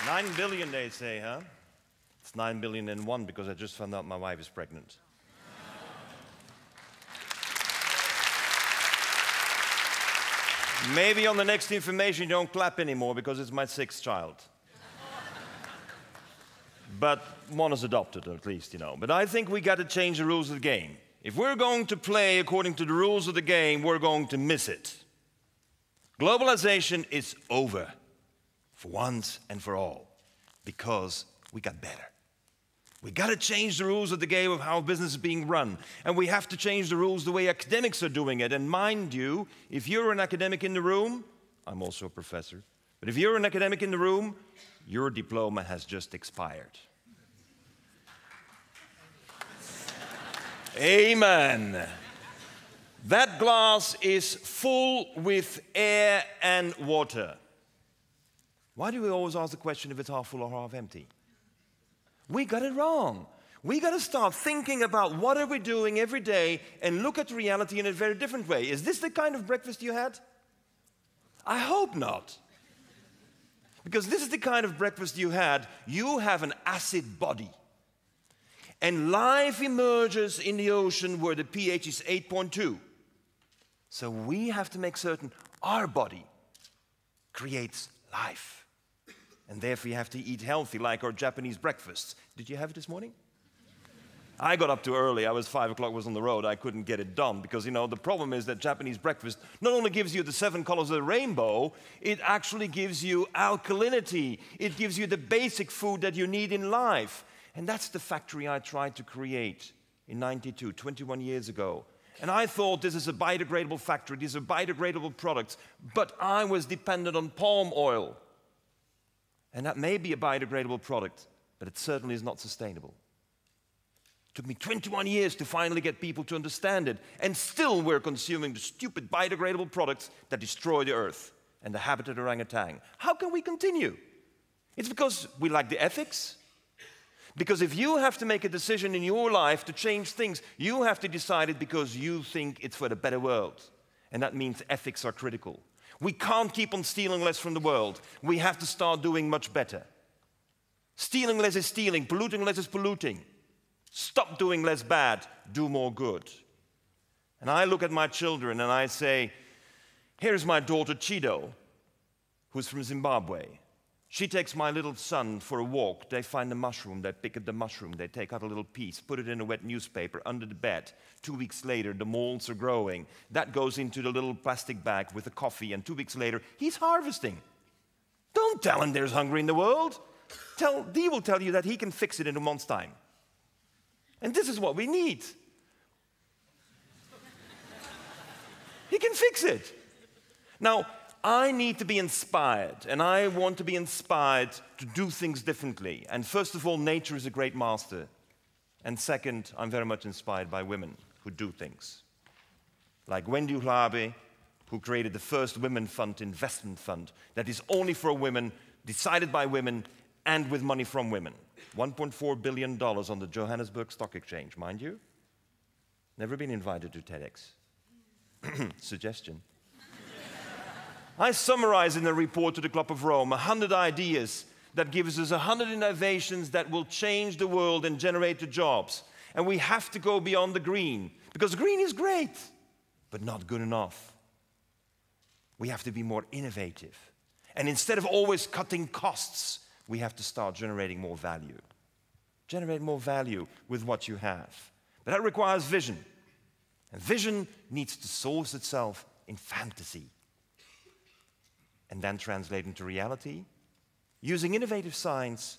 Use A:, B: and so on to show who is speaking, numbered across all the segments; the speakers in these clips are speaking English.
A: 9 billion, they say, huh? It's 9 billion and one because I just found out my wife is pregnant. Maybe on the next information you don't clap anymore because it's my 6th child. But one is adopted, at least, you know. But I think we got to change the rules of the game. If we're going to play according to the rules of the game, we're going to miss it. Globalization is over for once and for all because we got better. We got to change the rules of the game of how business is being run. And we have to change the rules the way academics are doing it. And mind you, if you're an academic in the room, I'm also a professor, but if you're an academic in the room, your diploma has just expired. Amen. That glass is full with air and water. Why do we always ask the question if it's half full or half empty? We got it wrong. We got to start thinking about what are we doing every day and look at reality in a very different way. Is this the kind of breakfast you had? I hope not. Because this is the kind of breakfast you had. You have an acid body. And life emerges in the ocean where the pH is 8.2. So we have to make certain our body creates life. And therefore you have to eat healthy, like our Japanese breakfasts. Did you have it this morning? I got up too early. I was 5 o'clock, was on the road. I couldn't get it done because, you know, the problem is that Japanese breakfast not only gives you the 7 colors of the rainbow, it actually gives you alkalinity. It gives you the basic food that you need in life. And that's the factory I tried to create in '92, 21 years ago. And I thought this is a biodegradable factory, these are biodegradable products, but I was dependent on palm oil. And that may be a biodegradable product, but it certainly is not sustainable. It took me 21 years to finally get people to understand it, and still we're consuming the stupid biodegradable products that destroy the earth and the habitat orangutan. How can we continue? It's because we lack the ethics. Because if you have to make a decision in your life to change things, you have to decide it because you think it's for the better world. And that means ethics are critical. We can't keep on stealing less from the world. We have to start doing much better. Stealing less is stealing, polluting less is polluting. Stop doing less bad, do more good. And I look at my children and I say, here's my daughter Chido, who's from Zimbabwe. She takes my little son for a walk. They find a mushroom, they pick up the mushroom, they take out a little piece, put it in a wet newspaper under the bed. 2 weeks later, the molds are growing. That goes into the little plastic bag with the coffee, and 2 weeks later, he's harvesting. Don't tell him there's hunger in the world. He will tell you that he can fix it in a month's time. And this is what we need. He can fix it. Now, I need to be inspired, and I want to be inspired to do things differently. And first of all, nature is a great master. And second, I'm very much inspired by women who do things. Like Wendy Hlabe, who created the first women fund, investment fund, that is only for women, decided by women, and with money from women. $1.4 billion on the Johannesburg Stock Exchange, mind you. Never been invited to TEDx. Suggestion. I summarize in a report to the Club of Rome 100 ideas that gives us 100 innovations that will change the world and generate the jobs. And we have to go beyond the green, because green is great, but not good enough. We have to be more innovative. And instead of always cutting costs, we have to start generating more value. Generate more value with what you have. But that requires vision. And vision needs to source itself in fantasy. And then translate into reality, using innovative science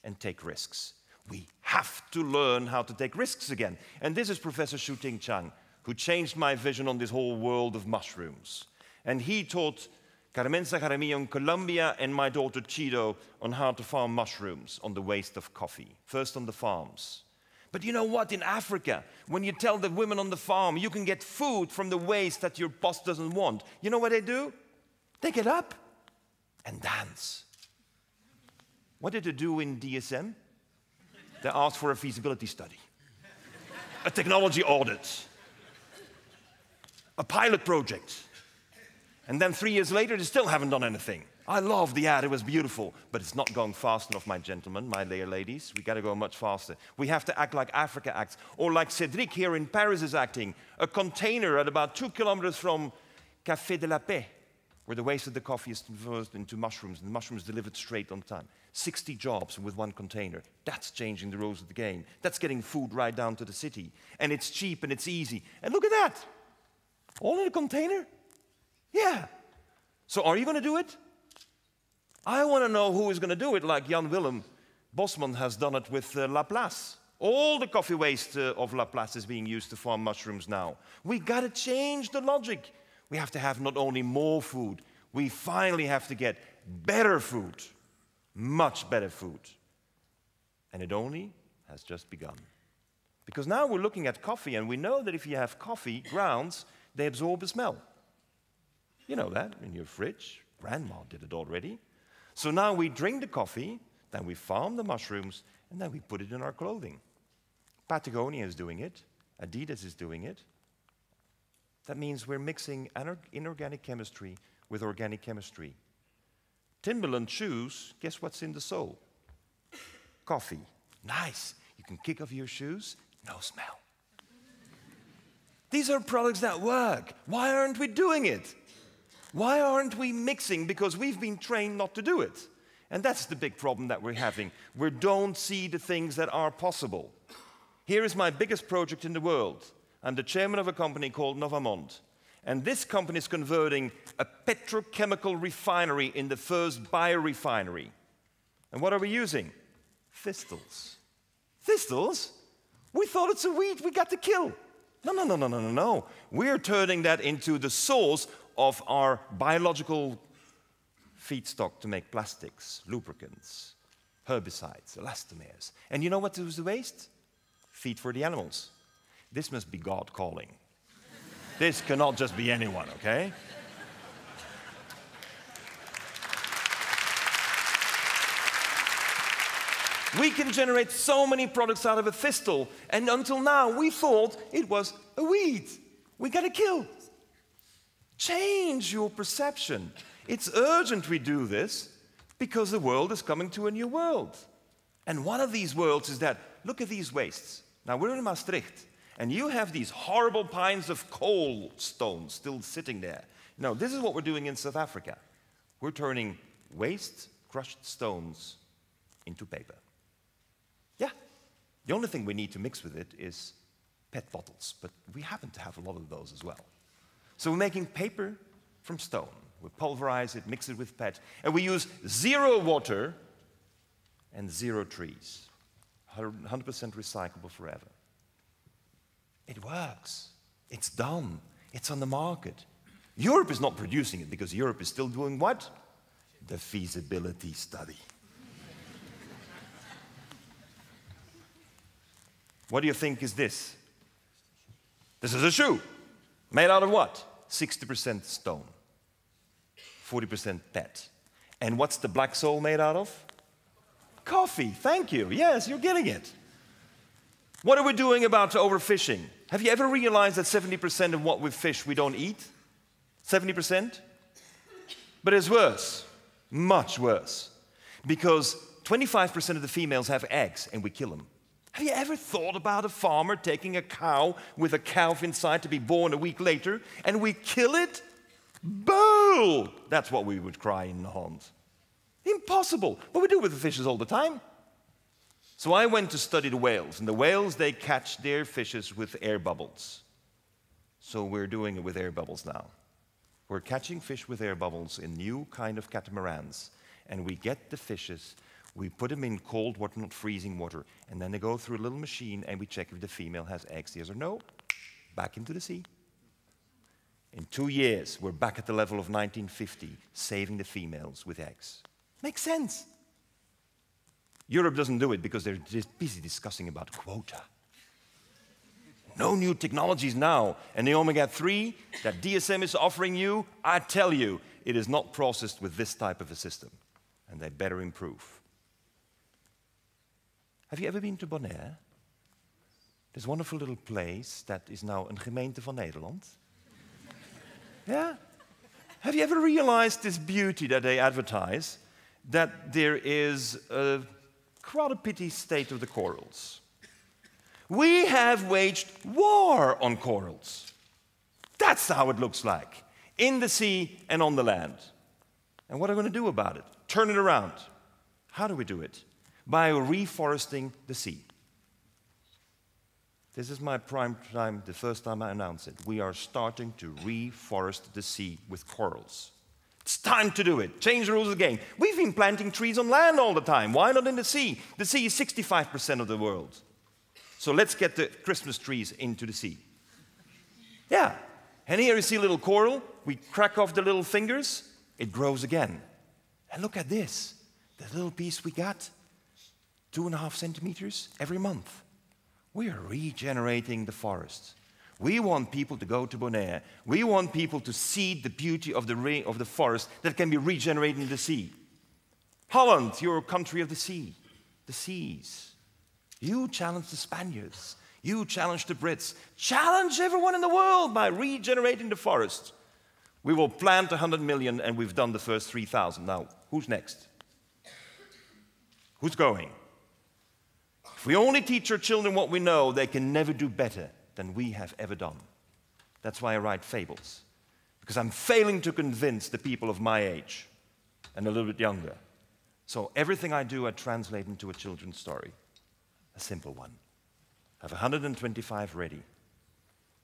A: and take risks. We have to learn how to take risks again. And this is Professor Shu-Ting Chang, who changed my vision on this whole world of mushrooms. And he taught Carmenza Jaramillo in Colombia and my daughter Chido on how to farm mushrooms on the waste of coffee, first on the farms. But you know what? In Africa, when you tell the women on the farm you can get food from the waste that your boss doesn't want, you know what they do? They get up and dance. What did they do in DSM? They asked for a feasibility study, a technology audit, a pilot project. And then 3 years later, they still haven't done anything. I love the ad, it was beautiful, but it's not going fast enough, my gentlemen, my dear ladies. We gotta go much faster. We have to act like Africa acts, or like Cédric here in Paris is acting. A container at about 2 kilometers from Café de la Paix, where the waste of the coffee is converted into mushrooms, and the mushrooms delivered straight on time. 60 jobs with one container. That's changing the rules of the game. That's getting food right down to the city. And it's cheap and it's easy. And look at that. All in a container? Yeah. So are you going to do it? I want to know who is going to do it, like Jan Willem Bosman has done it with Laplace. All the coffee waste of Laplace is being used to farm mushrooms now. We got to change the logic. We have to have not only more food, we finally have to get better food. Much better food. And it only has just begun. Because now we're looking at coffee, and we know that if you have coffee grounds, they absorb the smell. You know that in your fridge. Grandma did it already. So now we drink the coffee, then we farm the mushrooms, and then we put it in our clothing. Patagonia is doing it. Adidas is doing it. That means we're mixing inorganic chemistry with organic chemistry. Timberland shoes, guess what's in the sole? Coffee. Nice. You can kick off your shoes, no smell. These are products that work. Why aren't we doing it? Why aren't we mixing? Because we've been trained not to do it. And that's the big problem that we're having. We don't see the things that are possible. Here is my biggest project in the world. I'm the chairman of a company called Novamont. And this company is converting a petrochemical refinery in the first biorefinery. And what are we using? Thistles. Thistles? We thought it's a weed we got to kill. No. We're turning that into the source of our biological feedstock to make plastics, lubricants, herbicides, elastomers. And you know what is the waste? Feed for the animals. This must be God calling. This cannot just be anyone, okay? We can generate so many products out of a thistle, and until now we thought it was a weed. We gotta kill. Change your perception. It's urgent we do this because the world is coming to a new world. And one of these worlds is that, look at these wastes. Now we're in Maastricht. And you have these horrible piles of coal stones still sitting there. No, this is what we're doing in South Africa. We're turning waste, crushed stones into paper. Yeah. The only thing we need to mix with it is PET bottles, but we happen to have a lot of those as well. So we're making paper from stone. We pulverize it, mix it with PET, and we use 0 water and 0 trees. 100% recyclable forever. It works. It's done. It's on the market. Europe is not producing it because Europe is still doing what? The feasibility study. What do you think is this? This is a shoe. Made out of what? 60% stone. 40% PET. And what's the black sole made out of? Coffee. Thank you. Yes, you're getting it. What are we doing about overfishing? Have you ever realized that 70% of what we fish we don't eat? 70%? But it's worse, much worse. Because 25% of the females have eggs and we kill them. Have you ever thought about a farmer taking a cow with a calf inside to be born a week later and we kill it? Boo! That's what we would cry in the Holland. Impossible. But we do it with the fishes all the time. So I went to study the whales, and the whales, they catch their fishes with air bubbles. So we're doing it with air bubbles now. We're catching fish with air bubbles in new kind of catamarans, and we get the fishes, we put them in cold water, not freezing water, and then they go through a little machine, and we check if the female has eggs, yes or no, back into the sea. In 2 years, we're back at the level of 1950, saving the females with eggs. Makes sense. Europe doesn't do it because they're just busy discussing about quota. No new technologies now. And the omega-3 that DSM is offering you, I tell you, it is not processed with this type of a system. And they better improve. Have you ever been to Bonaire? There's a wonderful little place that is now een gemeente van Nederland. Yeah? Have you ever realized this beauty that they advertise, that there is a rather pity state of the corals? We have waged war on corals. That's how it looks like, in the sea and on the land. And what are we going to do about it? Turn it around. How do we do it? By reforesting the sea. This is my prime time, the first time I announce it. We are starting to reforest the sea with corals. It's time to do it. Change the rules of the game. We've been planting trees on land all the time. Why not in the sea? The sea is 65% of the world. So let's get the Christmas trees into the sea. Yeah. And here you see a little coral. We crack off the little fingers. It grows again. And look at this. The little piece we got, 2.5 centimeters every month. We are regenerating the forest. We want people to go to Bonaire. We want people to see the beauty of the forest that can be regenerated in the sea. Holland, your country of the sea, the seas. You challenge the Spaniards. You challenge the Brits. Challenge everyone in the world by regenerating the forest. We will plant 100 million, and we've done the first 3,000. Now, who's next? Who's going? If we only teach our children what we know, they can never do better than we have ever done. That's why I write fables. Because I'm failing to convince the people of my age and a little bit younger. So everything I do, I translate into a children's story. A simple one. I have 125 ready.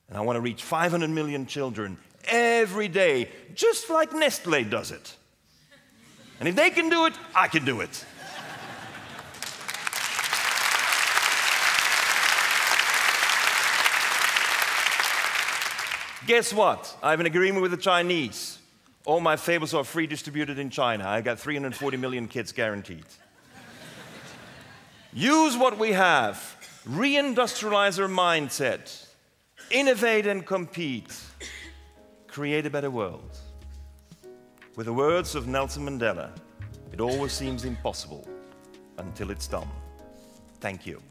A: And I want to reach 500 million children every day, just like Nestlé does it. And if they can do it, I can do it. Guess what? I have an agreement with the Chinese. All my fables are free distributed in China. I got 340 million kids guaranteed. Use what we have. Reindustrialize our mindset. Innovate and compete. Create a better world. With the words of Nelson Mandela, it always seems impossible until it's done. Thank you.